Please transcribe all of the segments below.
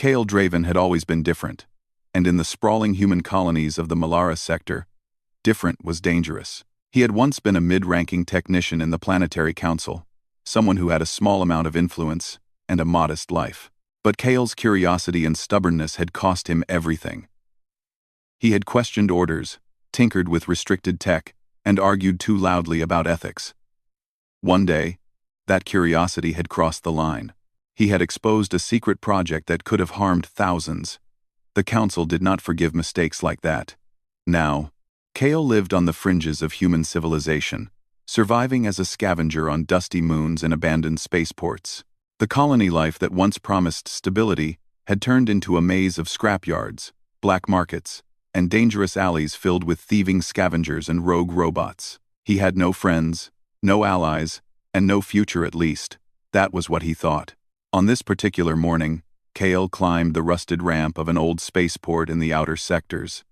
Kale Draven had always been different, and in the sprawling human colonies of the Malara sector, different was dangerous. He had once been a mid-ranking technician in the Planetary Council, someone who had a small amount of influence and a modest life. But Kale's curiosity and stubbornness had cost him everything. He had questioned orders, tinkered with restricted tech, and argued too loudly about ethics. One day, that curiosity had crossed the line. He had exposed a secret project that could have harmed thousands. The Council did not forgive mistakes like that. Now, Kale lived on the fringes of human civilization, surviving as a scavenger on dusty moons and abandoned spaceports. The colony life that once promised stability had turned into a maze of scrapyards, black markets, and dangerous alleys filled with thieving scavengers and rogue robots. He had no friends, no allies, and no future at least. That was what he thought. On this particular morning, Kale climbed the rusted ramp of an old spaceport in the outer sectors.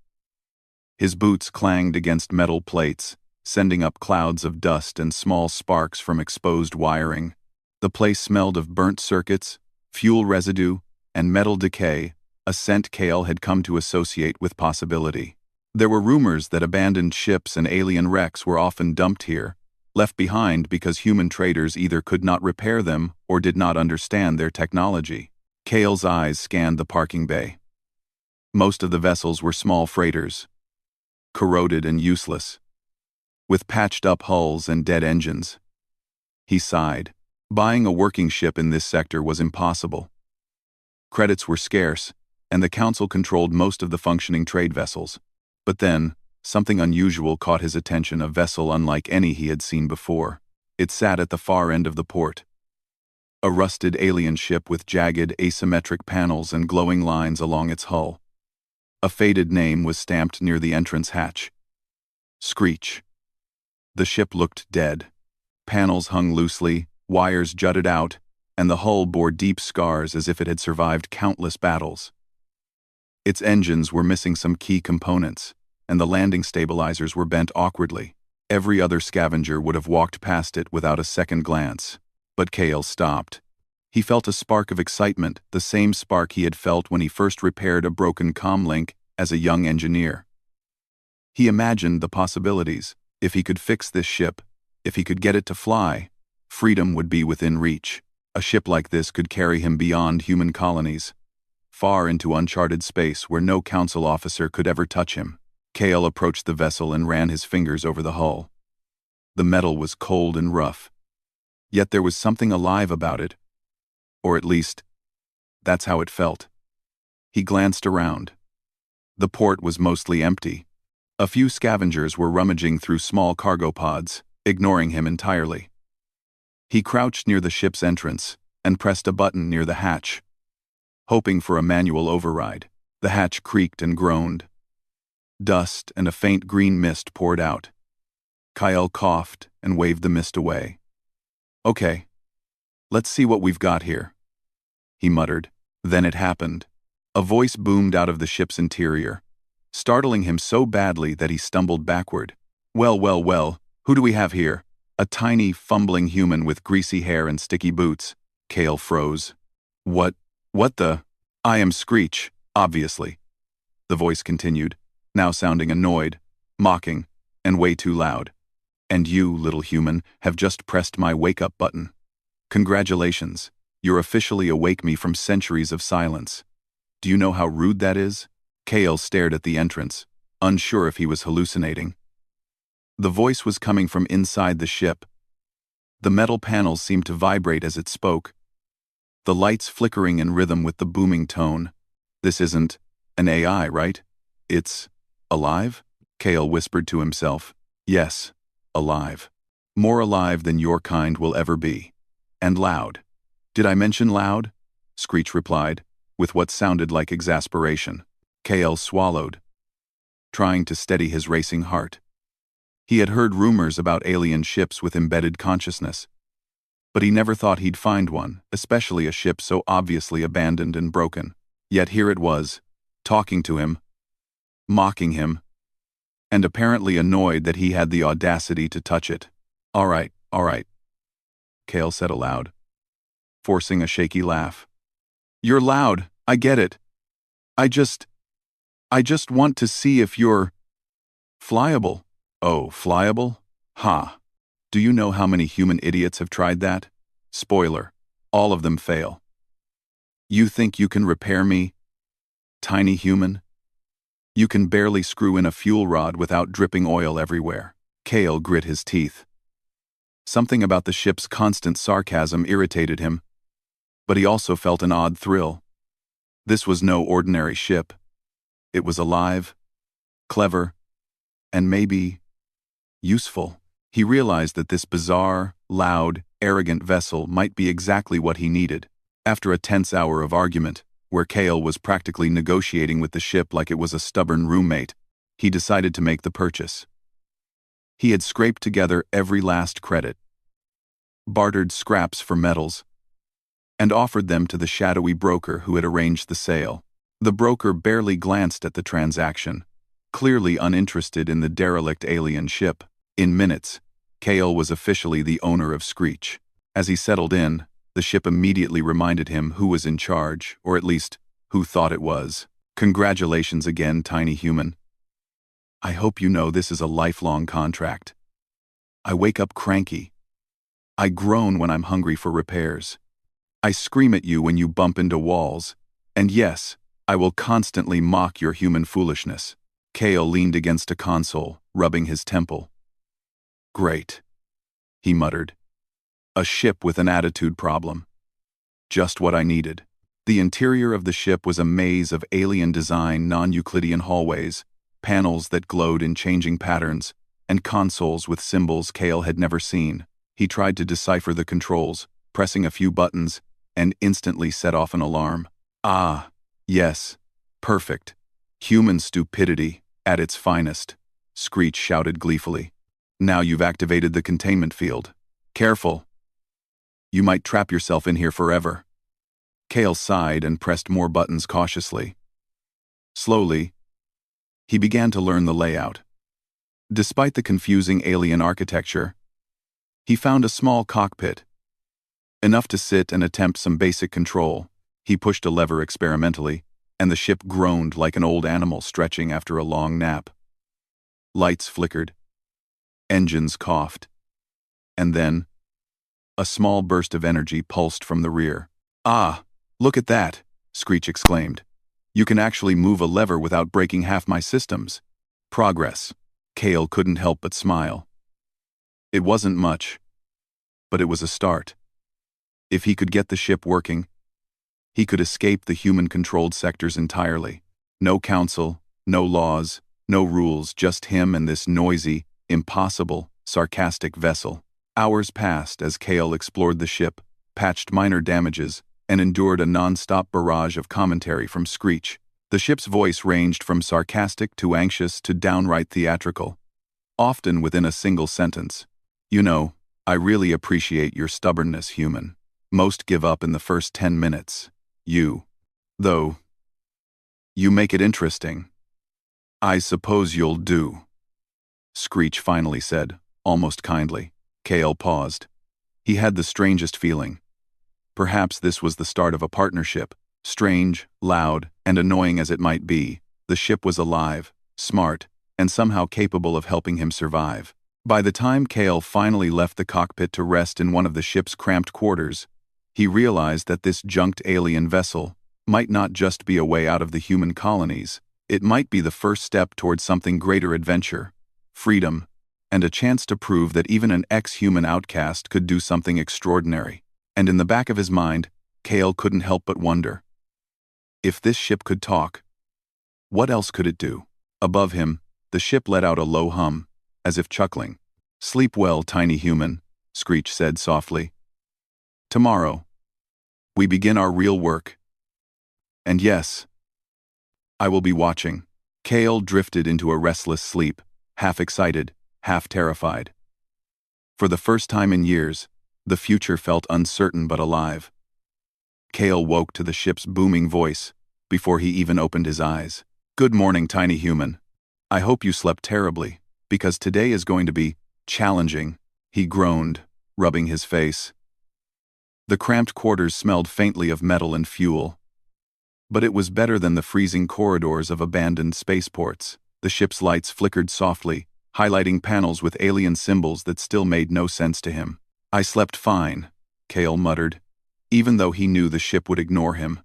His boots clanged against metal plates, sending up clouds of dust and small sparks from exposed wiring. The place smelled of burnt circuits, fuel residue, and metal decay, a scent Kale had come to associate with possibility. There were rumors that abandoned ships and alien wrecks were often dumped here, left behind because human traders either could not repair them or did not understand their technology. Kale's eyes scanned the parking bay. Most of the vessels were small freighters, corroded and useless, with patched-up hulls and dead engines. He sighed. Buying a working ship in this sector was impossible. Credits were scarce, and the Council controlled most of the functioning trade vessels. But then, something unusual caught his attention, a vessel unlike any he had seen before. It sat at the far end of the port. A rusted alien ship with jagged, asymmetric panels and glowing lines along its hull. A faded name was stamped near the entrance hatch. Screech. The ship looked dead. Panels hung loosely, wires jutted out, and the hull bore deep scars as if it had survived countless battles. Its engines were missing some key components, and the landing stabilizers were bent awkwardly. Every other scavenger would have walked past it without a second glance. But Kale stopped. He felt a spark of excitement, the same spark he had felt when he first repaired a broken comm link as a young engineer. He imagined the possibilities. If he could fix this ship, if he could get it to fly, freedom would be within reach. A ship like this could carry him beyond human colonies, far into uncharted space where no Council officer could ever touch him. Kale approached the vessel and ran his fingers over the hull. The metal was cold and rough, yet there was something alive about it. Or at least, that's how it felt. He glanced around. The port was mostly empty. A few scavengers were rummaging through small cargo pods, ignoring him entirely. He crouched near the ship's entrance and pressed a button near the hatch, hoping for a manual override. The hatch creaked and groaned. Dust and a faint green mist poured out. Kyle coughed and waved the mist away. "Okay, let's see what we've got here," he muttered. Then it happened. A voice boomed out of the ship's interior, startling him so badly that he stumbled backward. Well, who do we have here?" A tiny, fumbling human with greasy hair and sticky boots. Kale froze. What the? "I am Screech, obviously," the voice continued, now sounding annoyed, mocking, and way too loud. "And you, little human, have just pressed my wake-up button. Congratulations, you're officially awake me from centuries of silence. Do you know how rude that is?" Kale stared at the entrance, unsure if he was hallucinating. The voice was coming from inside the ship. The metal panels seemed to vibrate as it spoke, the lights flickering in rhythm with the booming tone. "This isn't an AI, right? It's alive?" Kale whispered to himself. "Yes, alive. More alive than your kind will ever be. And loud." "Did I mention loud?" Screech replied, with what sounded like exasperation. Kale swallowed, trying to steady his racing heart. He had heard rumors about alien ships with embedded consciousness, but he never thought he'd find one, especially a ship so obviously abandoned and broken. Yet here it was, talking to him, mocking him, and apparently annoyed that he had the audacity to touch it. All right, Kale said aloud, forcing a shaky laugh. "You're loud," I get it. I just want to see if you're flyable. Oh, flyable? Ha. Do you know how many human idiots have tried that? Spoiler. All of them fail. You think you can repair me, tiny human? You can barely screw in a fuel rod without dripping oil everywhere. Kale grit his teeth. Something about the ship's constant sarcasm irritated him, but he also felt an odd thrill. This was no ordinary ship. It was alive, clever, and maybe useful. He realized that this bizarre, loud, arrogant vessel might be exactly what he needed. After a tense hour of argument, where Kale was practically negotiating with the ship like it was a stubborn roommate, he decided to make the purchase. He had scraped together every last credit, bartered scraps for metals, and offered them to the shadowy broker who had arranged the sale. The broker barely glanced at the transaction, clearly uninterested in the derelict alien ship. In minutes, Kale was officially the owner of Screech. As he settled in, the ship immediately reminded him who was in charge, or at least, who thought it was. Congratulations again, tiny human. I hope you know this is a lifelong contract. I wake up cranky. I groan when I'm hungry for repairs. I scream at you when you bump into walls. And yes, I will constantly mock your human foolishness. Kale leaned against a console, rubbing his temple. Great, he muttered. A ship with an attitude problem. Just what I needed. The interior of the ship was a maze of alien design non-Euclidean hallways, panels that glowed in changing patterns, and consoles with symbols Kale had never seen. He tried to decipher the controls, pressing a few buttons, and instantly set off an alarm. Ah, yes, perfect. Human stupidity at its finest, Screech shouted gleefully. Now you've activated the containment field. Careful. You might trap yourself in here forever. Kale sighed and pressed more buttons cautiously. Slowly, he began to learn the layout. Despite the confusing alien architecture, he found a small cockpit, enough to sit and attempt some basic control. He pushed a lever experimentally, and the ship groaned like an old animal stretching after a long nap. Lights flickered. Engines coughed. And then, a small burst of energy pulsed from the rear. Ah, look at that, Screech exclaimed. You can actually move a lever without breaking half my systems. Progress. Kale couldn't help but smile. It wasn't much, but it was a start. If he could get the ship working, he could escape the human-controlled sectors entirely. No council, no laws, no rules, just him and this noisy, impossible, sarcastic vessel. Hours passed as Kale explored the ship, patched minor damages, and endured a non-stop barrage of commentary from Screech. The ship's voice ranged from sarcastic to anxious to downright theatrical, often within a single sentence. You know, I really appreciate your stubbornness, human. Most give up in the first 10 minutes. You make it interesting. I suppose you'll do, Screech finally said, almost kindly. Kale paused. He had the strangest feeling. Perhaps this was the start of a partnership. Strange, loud, and annoying as it might be, the ship was alive, smart, and somehow capable of helping him survive. By the time Kale finally left the cockpit to rest in one of the ship's cramped quarters, he realized that this junked alien vessel might not just be a way out of the human colonies. It might be the first step towards something greater: adventure, freedom, and a chance to prove that even an ex-human outcast could do something extraordinary. And in the back of his mind, Kale couldn't help but wonder. If this ship could talk, what else could it do? Above him, the ship let out a low hum, as if chuckling. Sleep well, tiny human, Screech said softly. Tomorrow, we begin our real work. And yes, I will be watching. Kale drifted into a restless sleep, half excited, half terrified. For the first time in years, the future felt uncertain but alive. Kale woke to the ship's booming voice before he even opened his eyes. Good morning, tiny human. I hope you slept terribly, because today is going to be challenging, he groaned, rubbing his face. The cramped quarters smelled faintly of metal and fuel, But it was better than the freezing corridors of abandoned spaceports. The ship's lights flickered softly, highlighting panels with alien symbols that still made no sense to him. "I slept fine," Kale muttered, even though he knew the ship would ignore him.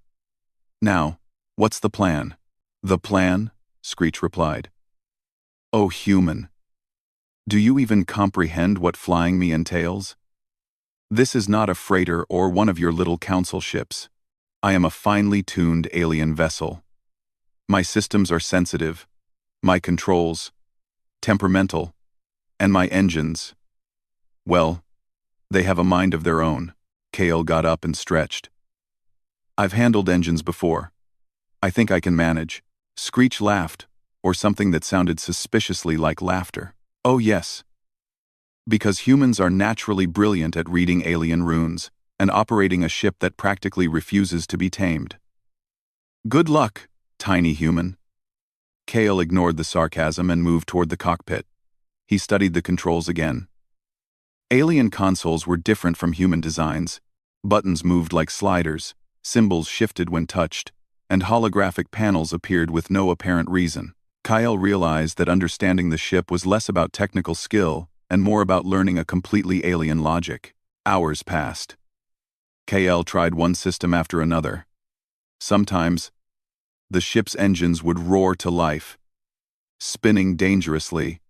"Now, what's the plan?" "The plan?" Screech replied. "Oh, human. Do you even comprehend what flying me entails? This is not a freighter or one of your little council ships. I am a finely tuned alien vessel. My systems are sensitive, my controls, temperamental, and my engines, well, they have a mind of their own." Kale got up and stretched. "I've handled engines before. I think I can manage." Screech laughed, or something that sounded suspiciously like laughter. "Oh yes. Because humans are naturally brilliant at reading alien runes and operating a ship that practically refuses to be tamed. Good luck, tiny human." Kale ignored the sarcasm and moved toward the cockpit. He studied the controls again. Alien consoles were different from human designs. Buttons moved like sliders, symbols shifted when touched, and holographic panels appeared with no apparent reason. Kyle realized that understanding the ship was less about technical skill and more about learning a completely alien logic. Hours passed. KL tried one system after another. Sometimes, the ship's engines would roar to life, spinning dangerously,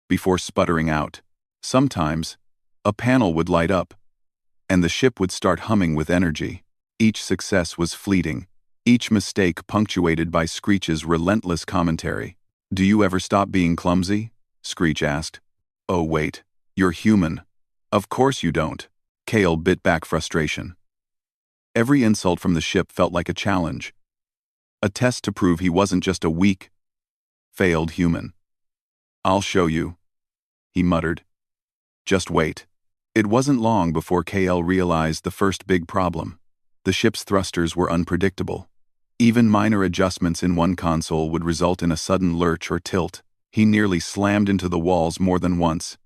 before sputtering out. Sometimes, a panel would light up, and the ship would start humming with energy. Each success was fleeting, each mistake punctuated by Screech's relentless commentary. "Do you ever stop being clumsy?" Screech asked. "Oh wait, you're human. Of course you don't." Kale bit back frustration. Every insult from the ship felt like a challenge. A test to prove he wasn't just a weak, failed human. "I'll show you," he muttered. "Just wait." It wasn't long before KL realized the first big problem. The ship's thrusters were unpredictable. Even minor adjustments in one console would result in a sudden lurch or tilt. He nearly slammed into the walls more than once.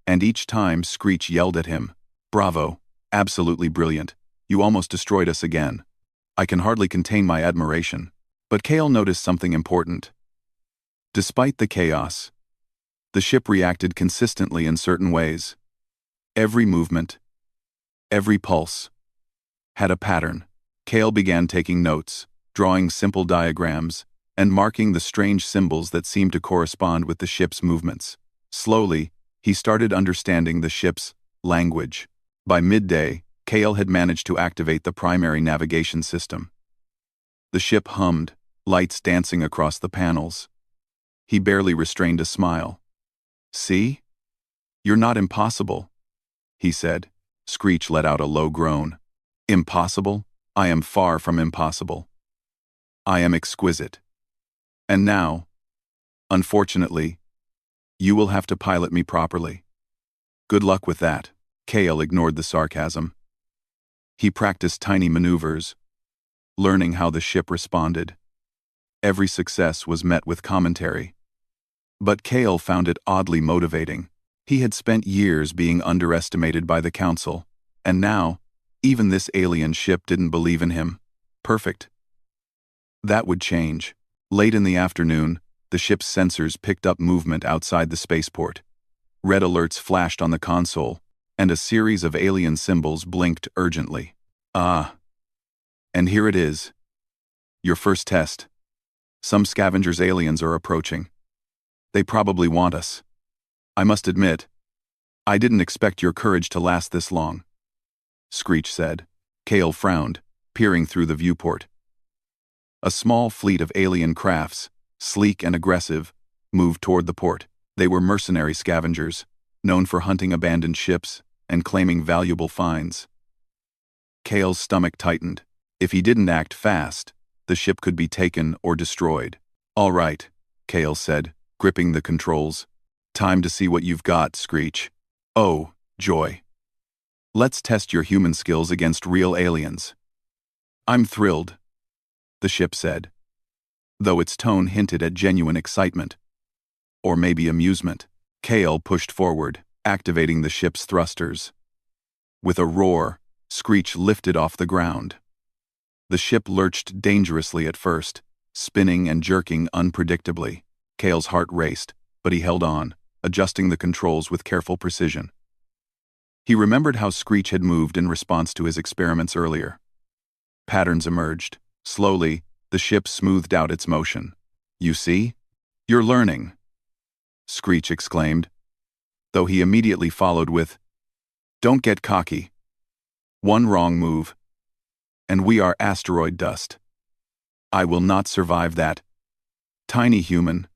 And each time Screech yelled at him, "Bravo, absolutely brilliant. You almost destroyed us again." I can hardly contain my admiration. But Kale noticed something important. Despite the chaos, the ship reacted consistently in certain ways. Every movement, every pulse, had a pattern. Kale began taking notes, drawing simple diagrams, and marking the strange symbols that seemed to correspond with the ship's movements. Slowly, he started understanding the ship's language. By midday, Kale had managed to activate the primary navigation system. The ship hummed, lights dancing across the panels. He barely restrained a smile. "See? You're not impossible," he said. Screech let out a low groan. "Impossible? I am far from impossible. I am exquisite. And now, unfortunately, you will have to pilot me properly. Good luck with that." Kale ignored the sarcasm. He practiced tiny maneuvers, learning how the ship responded. Every success was met with commentary. But Kale found it oddly motivating. He had spent years being underestimated by the Council, and now, even this alien ship didn't believe in him. Perfect. That would change. Late in the afternoon, the ship's sensors picked up movement outside the spaceport. Red alerts flashed on the console, and a series of alien symbols blinked urgently. "Ah. And here it is. Your first test. Some scavengers' aliens are approaching. They probably want us. I must admit, I didn't expect your courage to last this long," Screech said. Kale frowned, peering through the viewport. A small fleet of alien crafts, sleek and aggressive, moved toward the port. They were mercenary scavengers, known for hunting abandoned ships and claiming valuable finds. Kale's stomach tightened. If he didn't act fast, the ship could be taken or destroyed. "All right," Kale said, gripping the controls. "Time to see what you've got, Screech. Oh, joy. Let's test your human skills against real aliens." "I'm thrilled," the ship said, though its tone hinted at genuine excitement. Or maybe amusement. Kale pushed forward, activating the ship's thrusters. With a roar, Screech lifted off the ground. The ship lurched dangerously at first, spinning and jerking unpredictably. Kale's heart raced, but he held on, adjusting the controls with careful precision. He remembered how Screech had moved in response to his experiments earlier. Patterns emerged. Slowly, the ship smoothed out its motion. "You see? You're learning," Screech exclaimed, though he immediately followed with, "Don't get cocky. One wrong move, and we are asteroid dust. I will not survive that. Tiny human.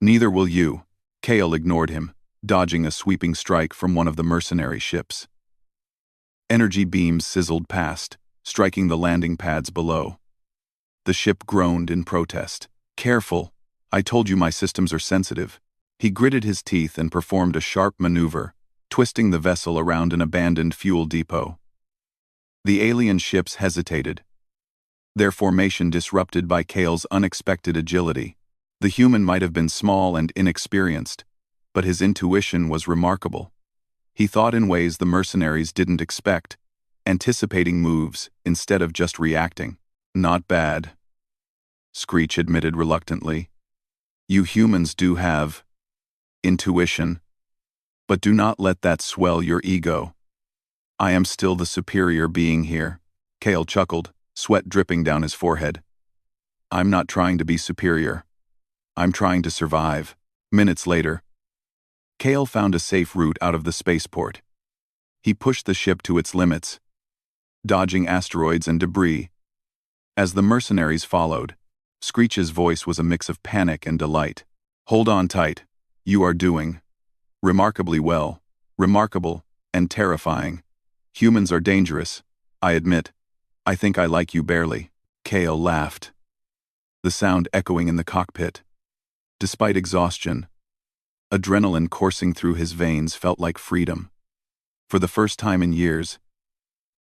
Neither will you." Kale ignored him, dodging a sweeping strike from one of the mercenary ships. Energy beams sizzled past, striking the landing pads below. The ship groaned in protest. "Careful. I told you my systems are sensitive." He gritted his teeth and performed a sharp maneuver, twisting the vessel around an abandoned fuel depot. The alien ships hesitated, their formation disrupted by Kale's unexpected agility. The human might have been small and inexperienced, but his intuition was remarkable. He thought in ways the mercenaries didn't expect, anticipating moves instead of just reacting. "Not bad," Screech admitted reluctantly. "You humans do have intuition, but do not let that swell your ego. I am still the superior being here." Kale chuckled, sweat dripping down his forehead. "I'm not trying to be superior. I'm trying to survive." Minutes later, Kale found a safe route out of the spaceport. He pushed the ship to its limits, dodging asteroids and debris. As the mercenaries followed, Screech's voice was a mix of panic and delight. "Hold on tight. You are doing remarkably well. Remarkable and terrifying. Humans are dangerous, I admit. I think I like you barely." Kale laughed, the sound echoing in the cockpit. Despite exhaustion, adrenaline coursing through his veins felt like freedom. For the first time in years,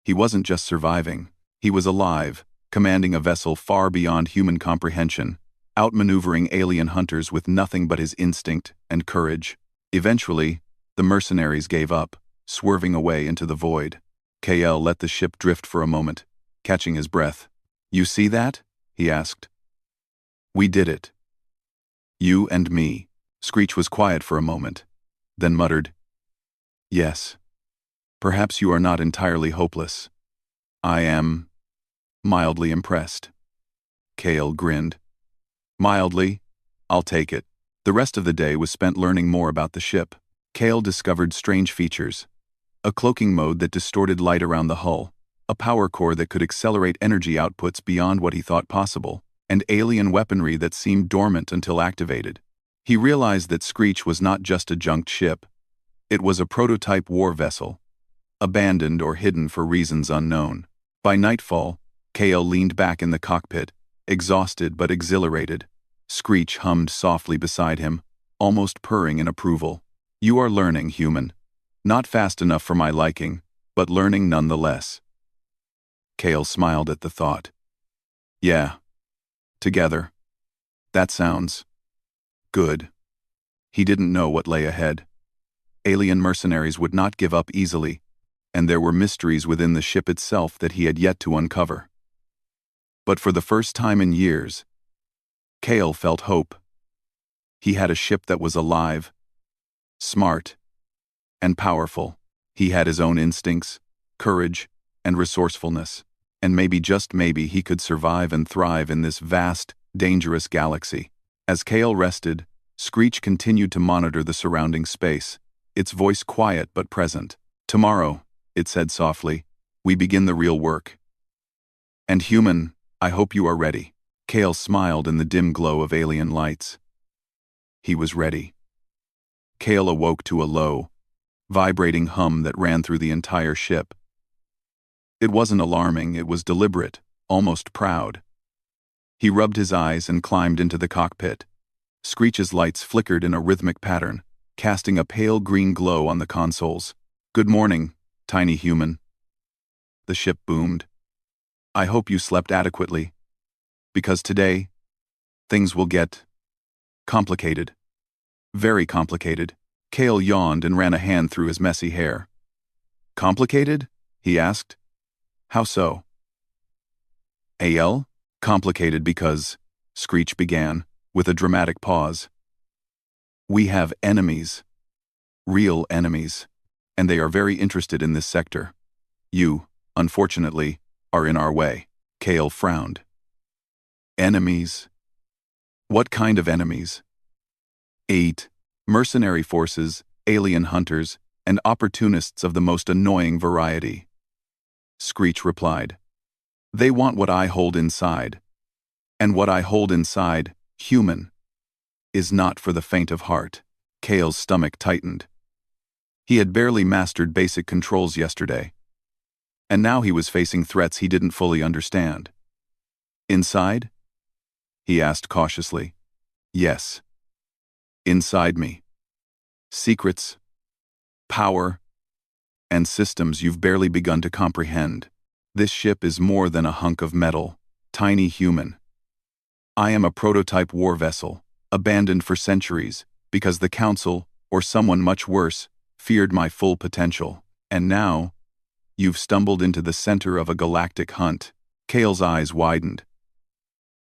he wasn't just surviving, he was alive, commanding a vessel far beyond human comprehension, outmaneuvering alien hunters with nothing but his instinct and courage. Eventually, the mercenaries gave up, swerving away into the void. KL let the ship drift for a moment, catching his breath. "You see that?" he asked. "We did it. You and me." Screech was quiet for a moment, then muttered, "Yes. Perhaps you are not entirely hopeless. I am mildly impressed." Kale grinned. "Mildly? I'll take it." The rest of the day was spent learning more about the ship. Kale discovered strange features. A cloaking mode that distorted light around the hull, a power core that could accelerate energy outputs beyond what he thought possible, and alien weaponry that seemed dormant until activated. He realized that Screech was not just a junked ship. It was a prototype war vessel, abandoned or hidden for reasons unknown. By nightfall, Kale leaned back in the cockpit, exhausted but exhilarated. Screech hummed softly beside him, almost purring in approval. "You are learning, human. Not fast enough for my liking, but learning nonetheless." Kale smiled at the thought. "Yeah. Together. That sounds good." He didn't know what lay ahead. Alien mercenaries would not give up easily, and there were mysteries within the ship itself that he had yet to uncover. But for the first time in years, Kale felt hope. He had a ship that was alive, smart, and powerful. He had his own instincts, courage, and resourcefulness, and maybe, just maybe, he could survive and thrive in this vast, dangerous galaxy. As Kale rested, Screech continued to monitor the surrounding space, its voice quiet but present. "Tomorrow," it said softly, "we begin the real work. And human, I hope you are ready." Kale smiled in the dim glow of alien lights. He was ready. Kale awoke to a low, vibrating hum that ran through the entire ship. It wasn't alarming, it was deliberate, almost proud. He rubbed his eyes and climbed into the cockpit. Screech's lights flickered in a rhythmic pattern, casting a pale green glow on the consoles. "Good morning, tiny human." The ship boomed. "I hope you slept adequately. Because today, things will get complicated. Very complicated." Kale yawned and ran a hand through his messy hair. "Complicated?" he asked. "How so?" AL? Complicated because, Screech began, with a dramatic pause. We have enemies. Real enemies. And they are very interested in this sector. You, unfortunately, are in our way. Kale frowned. Enemies? What kind of enemies? 8. Mercenary forces, alien hunters, and opportunists of the most annoying variety. Screech replied. They want what I hold inside. And what I hold inside, human, is not for the faint of heart. Kale's stomach tightened. He had barely mastered basic controls yesterday. And now he was facing threats he didn't fully understand. Inside? He asked cautiously. Yes. Inside me. Secrets, power, and systems you've barely begun to comprehend. This ship is more than a hunk of metal, tiny human. I am a prototype war vessel, abandoned for centuries, because the Council, or someone much worse, feared my full potential. And now, you've stumbled into the center of a galactic hunt. Kale's eyes widened.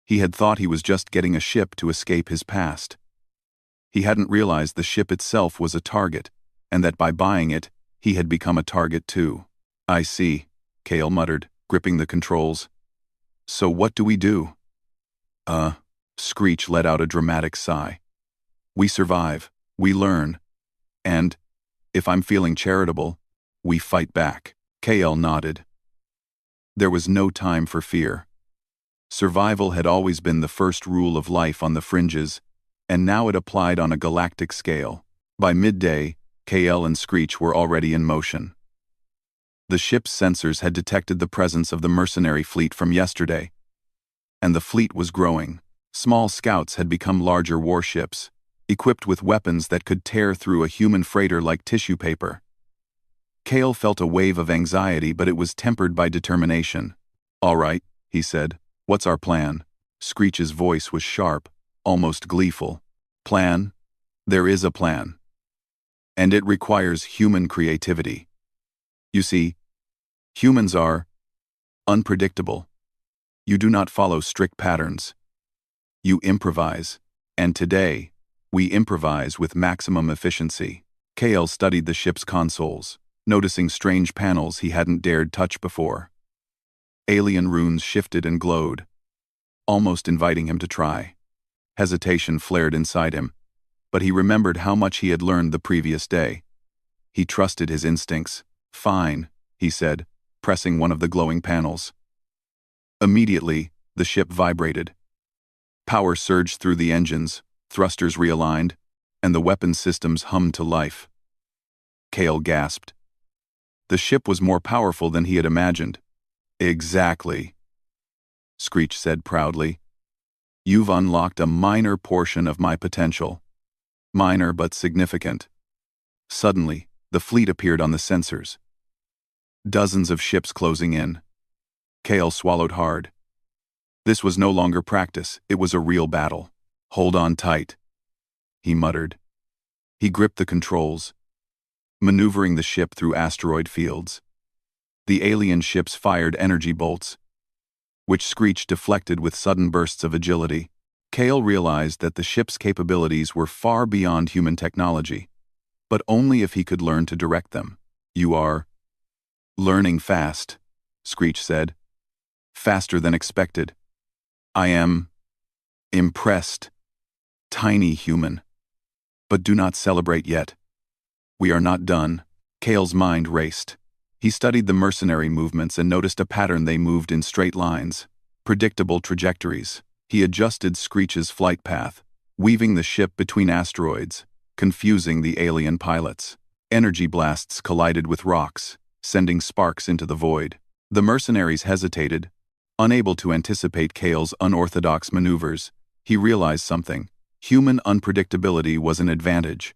He had thought he was just getting a ship to escape his past. He hadn't realized the ship itself was a target, and that by buying it, he had become a target too. I see, Kale muttered, gripping the controls. So what do we do? Screech let out a dramatic sigh. We survive, we learn, and, if I'm feeling charitable, we fight back. Kale nodded. There was no time for fear. Survival had always been the first rule of life on the fringes, and now it applied on a galactic scale. By midday, KL and Screech were already in motion. The ship's sensors had detected the presence of the mercenary fleet from yesterday, and the fleet was growing. Small scouts had become larger warships, equipped with weapons that could tear through a human freighter like tissue paper. Kale felt a wave of anxiety, but it was tempered by determination. All right, he said. What's our plan? Screech's voice was sharp, almost gleeful. Plan? There is a plan. And it requires human creativity. You see, humans are unpredictable. You do not follow strict patterns. You improvise, and today, we improvise with maximum efficiency. Kale studied the ship's consoles, noticing strange panels he hadn't dared touch before. Alien runes shifted and glowed, almost inviting him to try. Hesitation flared inside him, but he remembered how much he had learned the previous day. He trusted his instincts. Fine, he said, pressing one of the glowing panels. Immediately, the ship vibrated. Power surged through the engines, thrusters realigned, and the weapon systems hummed to life. Kale gasped. The ship was more powerful than he had imagined. Exactly, Screech said proudly. You've unlocked a minor portion of my potential. Minor but significant. Suddenly, the fleet appeared on the sensors. Dozens of ships closing in. Kale swallowed hard. This was no longer practice, it was a real battle. Hold on tight, he muttered. He gripped the controls, maneuvering the ship through asteroid fields. The alien ships fired energy bolts, which Screech deflected with sudden bursts of agility. Kale realized that the ship's capabilities were far beyond human technology, but only if he could learn to direct them. You are learning fast, Screech said. Faster than expected. I am impressed. Tiny human. But do not celebrate yet. We are not done. Kale's mind raced. He studied the mercenary movements and noticed a pattern. They moved in straight lines, predictable trajectories. He adjusted Screech's flight path, weaving the ship between asteroids, confusing the alien pilots. Energy blasts collided with rocks, sending sparks into the void. The mercenaries hesitated, unable to anticipate Kale's unorthodox maneuvers. He realized something. Human unpredictability was an advantage.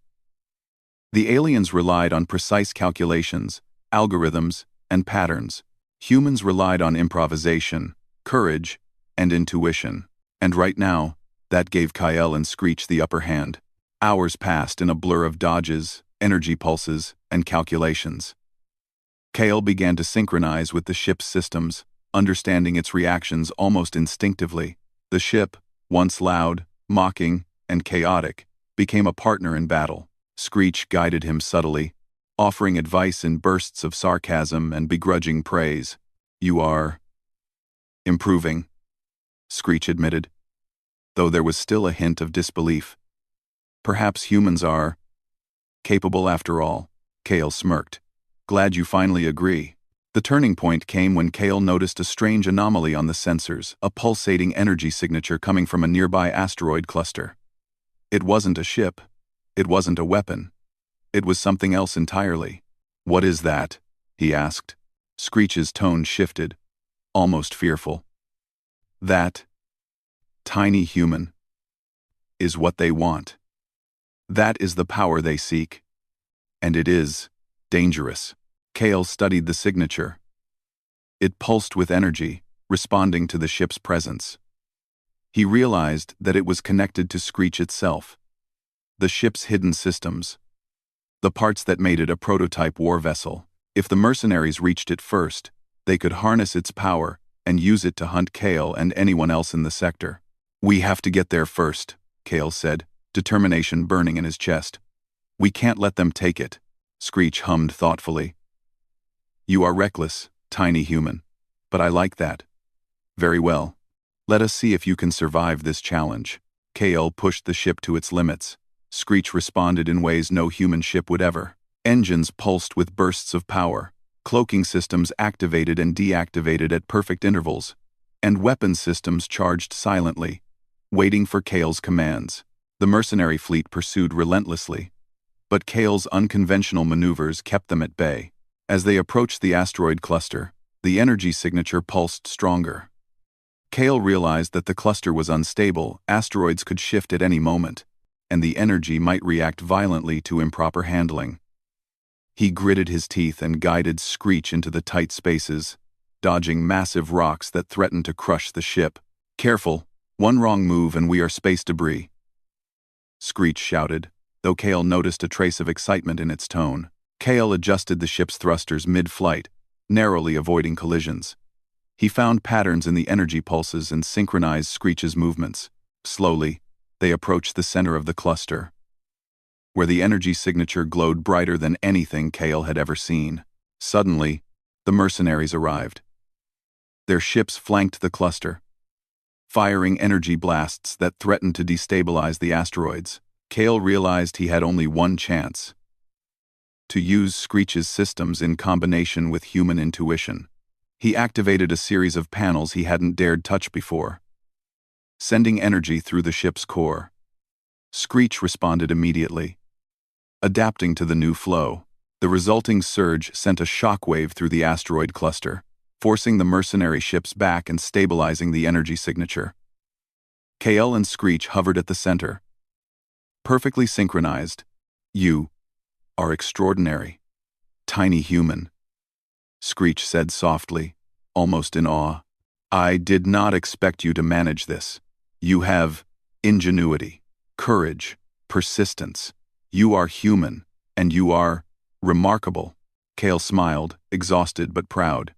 The aliens relied on precise calculations, algorithms, and patterns. Humans relied on improvisation, courage, and intuition. And right now, that gave Kyle and Screech the upper hand. Hours passed in a blur of dodges, energy pulses, and calculations. Kale began to synchronize with the ship's systems, understanding its reactions almost instinctively. The ship, once loud, mocking, and chaotic, became a partner in battle. Screech guided him subtly, offering advice in bursts of sarcasm and begrudging praise. "You are improving," Screech admitted, though there was still a hint of disbelief. "Perhaps humans are capable after all," Kale smirked. "Glad you finally agree." The turning point came when Kale noticed a strange anomaly on the sensors, a pulsating energy signature coming from a nearby asteroid cluster. It wasn't a ship. It wasn't a weapon. It was something else entirely. "What is that?" he asked. Screech's tone shifted, almost fearful. "That tiny human is what they want. That is the power they seek. And it is dangerous." Kale studied the signature. It pulsed with energy, responding to the ship's presence. He realized that it was connected to Screech itself. The ship's hidden systems. The parts that made it a prototype war vessel. If the mercenaries reached it first, they could harness its power and use it to hunt Kale and anyone else in the sector. "We have to get there first," Kale said, determination burning in his chest. "We can't let them take it," Screech hummed thoughtfully. "You are reckless, tiny human, but I like that. Very well. Let us see if you can survive this challenge." Kale pushed the ship to its limits. Screech responded in ways no human ship would ever. Engines pulsed with bursts of power, cloaking systems activated and deactivated at perfect intervals, and weapon systems charged silently, waiting for Kale's commands. The mercenary fleet pursued relentlessly, but Kale's unconventional maneuvers kept them at bay. As they approached the asteroid cluster, the energy signature pulsed stronger. Kale realized that the cluster was unstable, asteroids could shift at any moment, and the energy might react violently to improper handling. He gritted his teeth and guided Screech into the tight spaces, dodging massive rocks that threatened to crush the ship. "Careful, one wrong move and we are space debris," Screech shouted, though Kale noticed a trace of excitement in its tone. Kale adjusted the ship's thrusters mid-flight, narrowly avoiding collisions. He found patterns in the energy pulses and synchronized Screech's movements. Slowly, they approached the center of the cluster, where the energy signature glowed brighter than anything Kale had ever seen. Suddenly, the mercenaries arrived. Their ships flanked the cluster, firing energy blasts that threatened to destabilize the asteroids. Kale realized he had only one chance: to use Screech's systems in combination with human intuition. He activated a series of panels he hadn't dared touch before, sending energy through the ship's core. Screech responded immediately, adapting to the new flow. The resulting surge sent a shockwave through the asteroid cluster, forcing the mercenary ships back and stabilizing the energy signature. Kale and Screech hovered at the center, perfectly synchronized. "You are extraordinary, tiny human," Screech said softly, almost in awe. "I did not expect you to manage this. You have ingenuity, courage, persistence. You are human, and you are remarkable." Kale smiled, exhausted but proud.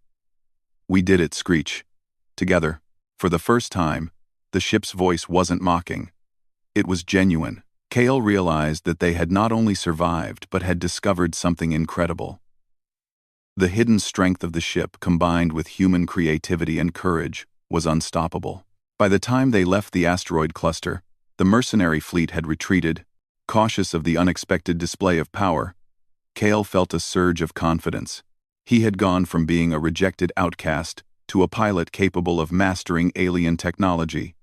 "We did it, Screech. Together." For the first time, the ship's voice wasn't mocking. It was genuine. Kale realized that they had not only survived but had discovered something incredible. The hidden strength of the ship, combined with human creativity and courage, was unstoppable. By the time they left the asteroid cluster, the mercenary fleet had retreated. Cautious of the unexpected display of power, Kale felt a surge of confidence. He had gone from being a rejected outcast to a pilot capable of mastering alien technology,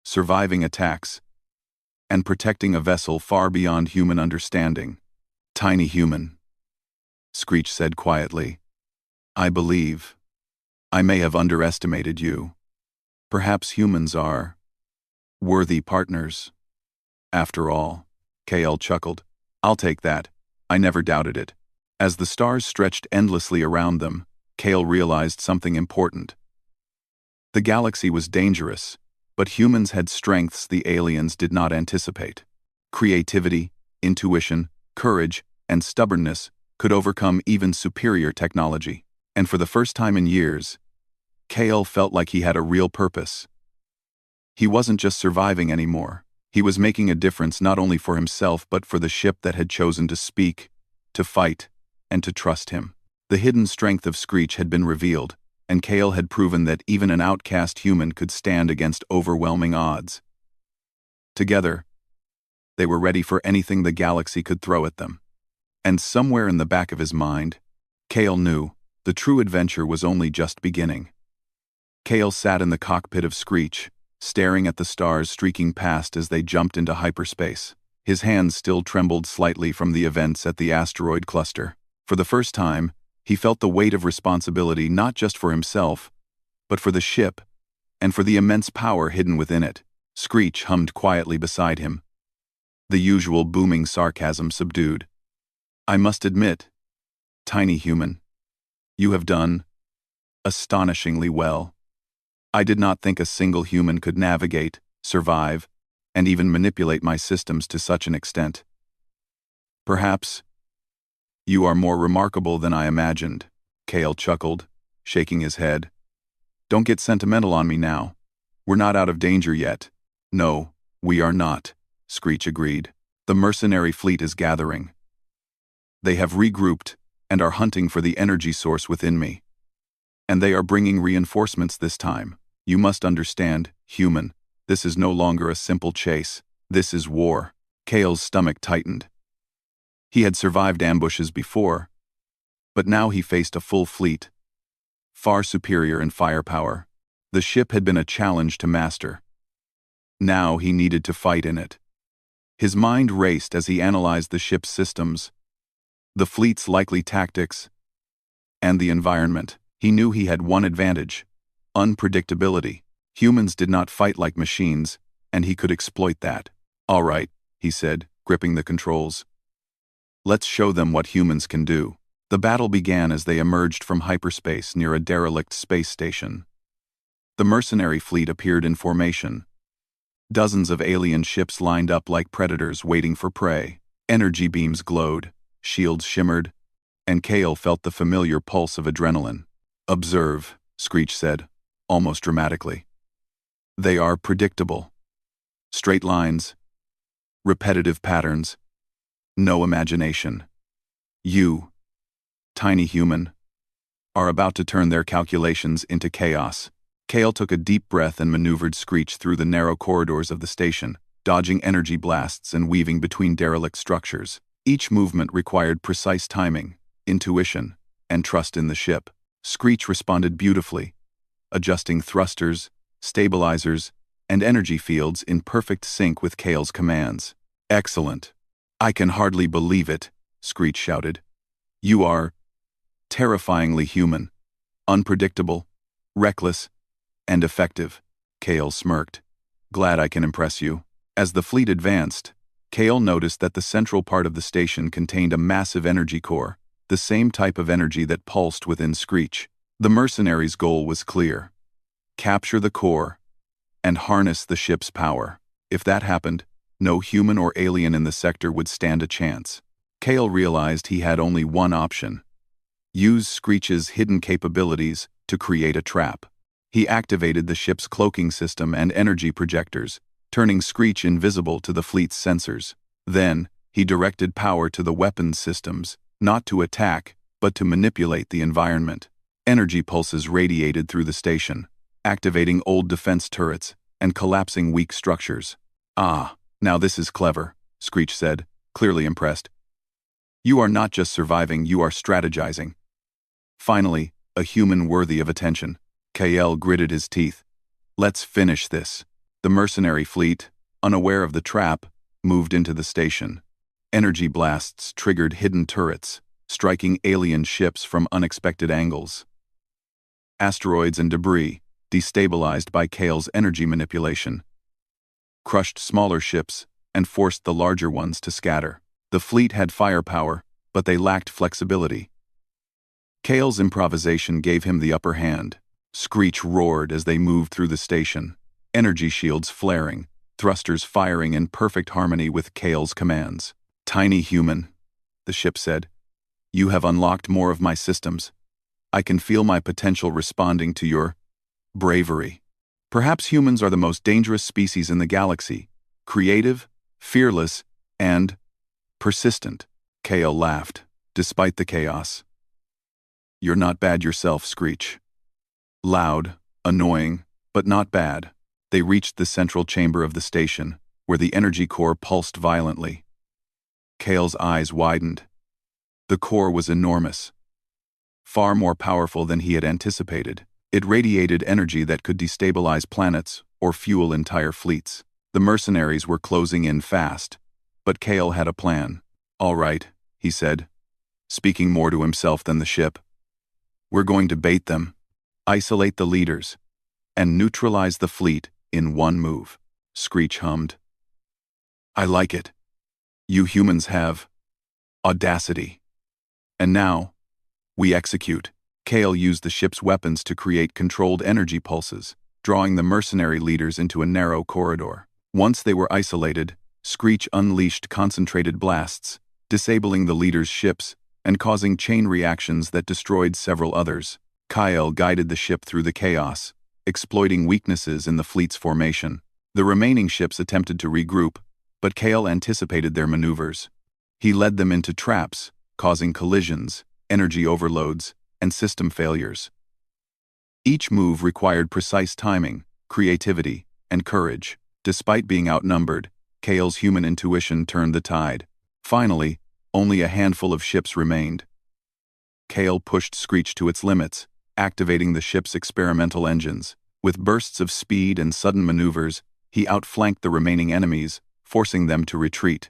surviving attacks, and protecting a vessel far beyond human understanding. "Tiny human," Screech said quietly, "I believe I may have underestimated you. Perhaps humans are worthy partners. After all." Kale chuckled. "I'll take that. I never doubted it." As the stars stretched endlessly around them, Kale realized something important. The galaxy was dangerous, but humans had strengths the aliens did not anticipate. Creativity, intuition, courage, and stubbornness could overcome even superior technology. And for the first time in years, Kale felt like he had a real purpose. He wasn't just surviving anymore. He was making a difference not only for himself but for the ship that had chosen to speak, to fight, and to trust him. The hidden strength of Screech had been revealed, and Kale had proven that even an outcast human could stand against overwhelming odds. Together, they were ready for anything the galaxy could throw at them. And somewhere in the back of his mind, Kale knew the true adventure was only just beginning. Kale sat in the cockpit of Screech, staring at the stars streaking past as they jumped into hyperspace. His hands still trembled slightly from the events at the asteroid cluster. For the first time, he felt the weight of responsibility not just for himself, but for the ship, and for the immense power hidden within it. Screech hummed quietly beside him, the usual booming sarcasm subdued. "I must admit, tiny human, you have done astonishingly well. I did not think a single human could navigate, survive, and even manipulate my systems to such an extent. Perhaps you are more remarkable than I imagined," Kale chuckled, shaking his head. "Don't get sentimental on me now. We're not out of danger yet." "No, we are not," Screech agreed. "The mercenary fleet is gathering. They have regrouped and are hunting for the energy source within me. And they are bringing reinforcements this time. You must understand, human, this is no longer a simple chase. This is war." Kale's stomach tightened. He had survived ambushes before, but now he faced a full fleet, far superior in firepower. The ship had been a challenge to master. Now he needed to fight in it. His mind raced as he analyzed the ship's systems, the fleet's likely tactics, and the environment. He knew he had one advantage: unpredictability. Humans did not fight like machines, and he could exploit that. "All right," he said, gripping the controls. "Let's show them what humans can do." The battle began as they emerged from hyperspace near a derelict space station. The mercenary fleet appeared in formation. Dozens of alien ships lined up like predators waiting for prey. Energy beams glowed, shields shimmered, and Kale felt the familiar pulse of adrenaline. "Observe," Screech said, almost dramatically. "They are predictable. Straight lines, repetitive patterns, no imagination. You, tiny human, are about to turn their calculations into chaos." Kale took a deep breath and maneuvered Screech through the narrow corridors of the station, dodging energy blasts and weaving between derelict structures. Each movement required precise timing, intuition, and trust in the ship. Screech responded beautifully, adjusting thrusters, stabilizers, and energy fields in perfect sync with Kale's commands. "Excellent. I can hardly believe it," Screech shouted. "You are terrifyingly human, unpredictable, reckless, and effective." Kale smirked. "Glad I can impress you." As the fleet advanced, Kale noticed that the central part of the station contained a massive energy core, the same type of energy that pulsed within Screech. The mercenaries' goal was clear: capture the core and harness the ship's power. If that happened, no human or alien in the sector would stand a chance. Kale realized he had only one option: use Screech's hidden capabilities to create a trap. He activated the ship's cloaking system and energy projectors, turning Screech invisible to the fleet's sensors. Then, he directed power to the weapons systems, not to attack, but to manipulate the environment. Energy pulses radiated through the station, activating old defense turrets and collapsing weak structures. "Ah, now this is clever," Screech said, clearly impressed. "You are not just surviving, you are strategizing. Finally, a human worthy of attention." Kale gritted his teeth. "Let's finish this." The mercenary fleet, unaware of the trap, moved into the station. Energy blasts triggered hidden turrets, striking alien ships from unexpected angles. Asteroids and debris, destabilized by Kale's energy manipulation, crushed smaller ships and forced the larger ones to scatter. The fleet had firepower, but they lacked flexibility. Kale's improvisation gave him the upper hand. Screech roared as they moved through the station, energy shields flaring, thrusters firing in perfect harmony with Kale's commands. "Tiny human," the ship said, "you have unlocked more of my systems. I can feel my potential responding to your Bravery. Perhaps humans are the most dangerous species in the galaxy. Creative, fearless, and persistent. Kale laughed, despite the chaos. You're not bad yourself, Screech. Loud, annoying, but not bad. They reached the central chamber of the station, where the energy core pulsed violently. Kale's eyes widened. The core was enormous. Far more powerful than he had anticipated. It radiated energy that could destabilize planets or fuel entire fleets. The mercenaries were closing in fast, but Kale had a plan. All right, he said, speaking more to himself than the ship. We're going to bait them, isolate the leaders, and neutralize the fleet in one move. Screech hummed. I like it. You humans have audacity. And now, we execute. Kale used the ship's weapons to create controlled energy pulses, drawing the mercenary leaders into a narrow corridor. Once they were isolated, Screech unleashed concentrated blasts, disabling the leaders' ships and causing chain reactions that destroyed several others. Kyle guided the ship through the chaos, exploiting weaknesses in the fleet's formation. The remaining ships attempted to regroup, but Kale anticipated their maneuvers. He led them into traps, causing collisions, energy overloads, and system failures. Each move required precise timing, creativity, and courage. Despite being outnumbered, Kale's human intuition turned the tide. Finally, only a handful of ships remained. Kale pushed Screech to its limits, activating the ship's experimental engines. With bursts of speed and sudden maneuvers, he outflanked the remaining enemies, forcing them to retreat.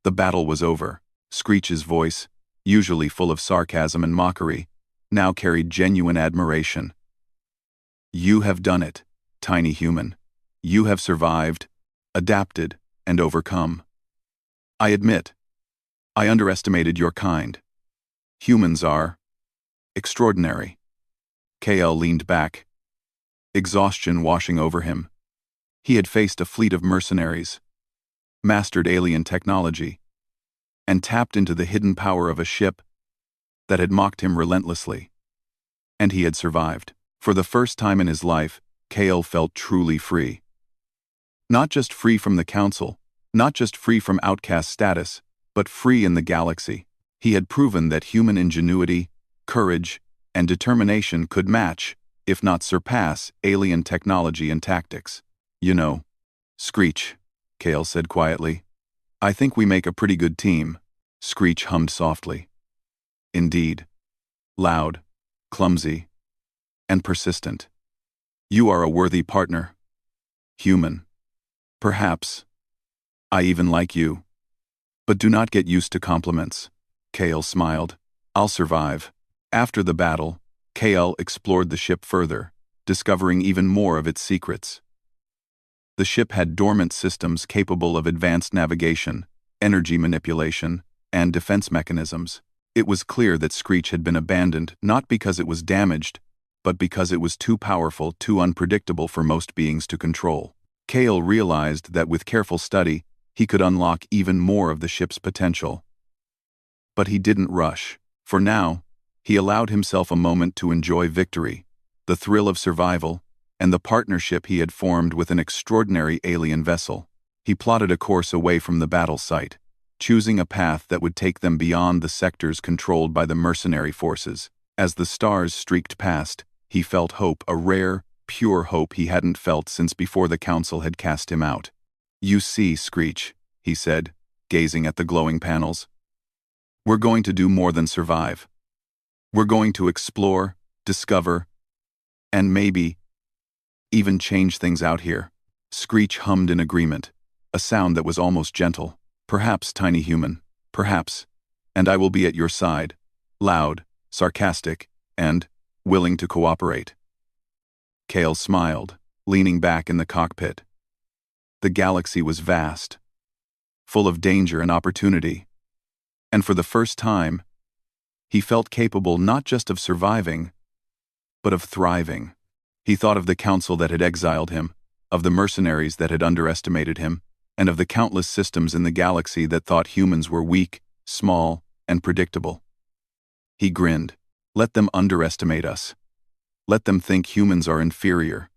The battle was over. Screech's voice, usually full of sarcasm and mockery, now carried genuine admiration. You have done it, tiny human. You have survived, adapted, and overcome. I admit, I underestimated your kind. Humans are extraordinary. Kale leaned back, exhaustion washing over him. He had faced a fleet of mercenaries, mastered alien technology, and tapped into the hidden power of a ship that had mocked him relentlessly. And he had survived. For the first time in his life, Kale felt truly free. Not just free from the Council, not just free from outcast status, but free in the galaxy. He had proven that human ingenuity, courage, and determination could match, if not surpass, alien technology and tactics. You know, Screech, Kale said quietly. I think we make a pretty good team. Screech hummed softly. Indeed. Loud, clumsy, and persistent. You are a worthy partner. Human. Perhaps. I even like you. But do not get used to compliments. Kale smiled. I'll survive. After the battle, Kale explored the ship further, discovering even more of its secrets. The ship had dormant systems capable of advanced navigation, energy manipulation, and defense mechanisms. It was clear that Screech had been abandoned not because it was damaged, but because it was too powerful, too unpredictable for most beings to control. Kale realized that with careful study, he could unlock even more of the ship's potential. But he didn't rush. For now, he allowed himself a moment to enjoy victory, the thrill of survival, and the partnership he had formed with an extraordinary alien vessel. He plotted a course away from the battle site, choosing a path that would take them beyond the sectors controlled by the mercenary forces. As the stars streaked past, he felt hope, a rare, pure hope he hadn't felt since before the Council had cast him out. You see, Screech, he said, gazing at the glowing panels. We're going to do more than survive. We're going to explore, discover, and maybe even change things out here. Screech hummed in agreement, a sound that was almost gentle. Perhaps, tiny human, perhaps, and I will be at your side, loud, sarcastic, and willing to cooperate. Kale smiled, leaning back in the cockpit. The galaxy was vast, full of danger and opportunity, and for the first time, he felt capable not just of surviving, but of thriving. He thought of the council that had exiled him, of the mercenaries that had underestimated him, and of the countless systems in the galaxy that thought humans were weak, small, and predictable. He grinned. Let them underestimate us. Let them think humans are inferior.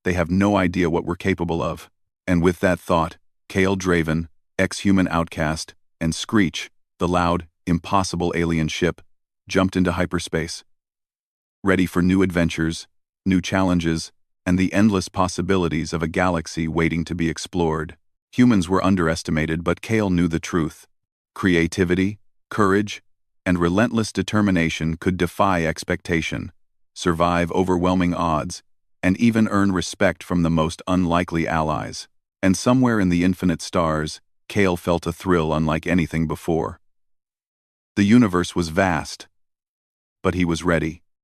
They have no idea what we're capable of. And with that thought, Kale Draven, ex-human outcast, and Screech, the loud, impossible alien ship, jumped into hyperspace. Ready for new adventures, new challenges, and the endless possibilities of a galaxy waiting to be explored. Humans were underestimated, but Kale knew the truth. Creativity, courage, and relentless determination could defy expectation, survive overwhelming odds, and even earn respect from the most unlikely allies. And somewhere in the infinite stars, Kale felt a thrill unlike anything before. The universe was vast, but he was ready.